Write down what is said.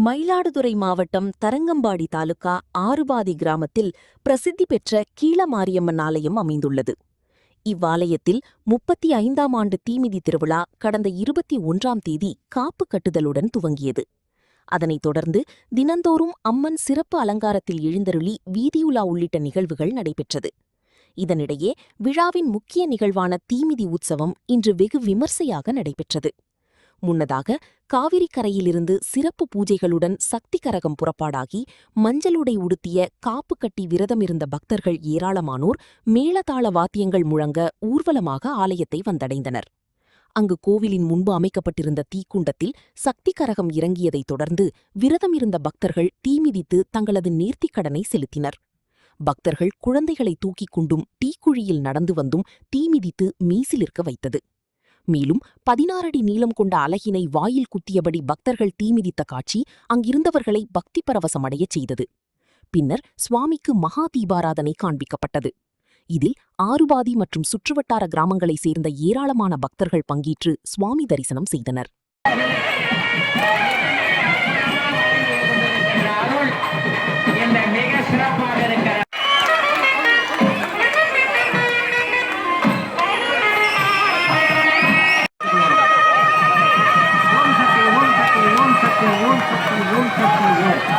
மயிலாடுதுறை மாவட்டம் தரங்கம்பாடி தாலுகா ஆறுபாதி கிராமத்தில் பிரசித்தி பெற்ற கீழமாரியம்மன் ஆலயம் அமைந்துள்ளது. இவ்வாலயத்தில் 35ஆம் ஆண்டு தீமிதி திருவிழா கடந்த 21ஆம் தேதி காப்பு கட்டுதலுடன் துவங்கியது. அதனைத் தொடர்ந்து தினந்தோறும் அம்மன் சிறப்பு அலங்காரத்தில் எழுந்தருளி வீதியுலா உள்ளிட்ட நிகழ்வுகள் நடைபெற்றது. இதனிடையே விழாவின் முக்கிய நிகழ்வான தீமிதி உற்சவம் இன்று வெகு விமர்சையாக நடைபெற்றது. முன்னதாக காவிரி கரையிலிருந்து சிறப்பு பூஜைகளுடன் சக்தி கரகம் புறப்பாடாகி மஞ்சளுடை உடுத்திய காப்பு கட்டி விரதமிருந்த பக்தர்கள் ஏராளமானோர் மேளதாள வாத்தியங்கள் முழங்க ஊர்வலமாக ஆலயத்தை வந்தடைந்தனர். அங்கு கோவிலின் முன்பு அமைக்கப்பட்டிருந்த தீக்குண்டத்தில் சக்தி கரகம் இறங்கியதைத் தொடர்ந்து விரதமிருந்த பக்தர்கள் தீமிதித்து தங்களது நேர்த்திக்கடனை செலுத்தினர். பக்தர்கள் குழந்தைகளை தூக்கிக் கொண்டும் தீக்குழியில் நடந்து வந்தும் தீமிதித்து மீசிலிருக்க வைத்தது. மேலும் 16 அடி நீளம் கொண்ட அலகினை வாயில் குத்தியபடி பக்தர்கள் தீமிதித்த காட்சி அங்கிருந்தவர்களை பக்தி பரவசமடையச் செய்தது. பின்னர் சுவாமிக்கு மகா தீபாராதனை காண்பிக்கப்பட்டது. இதில் ஆறுபாதி மற்றும் சுற்றுவட்டார கிராமங்களைச் சேர்ந்த ஏராளமான பக்தர்கள் பங்கேற்று சுவாமி தரிசனம் செய்தனர். ஓம் சக்தி ஓம் சக்தி ஓம் சக்தி ஓம் சக்தி.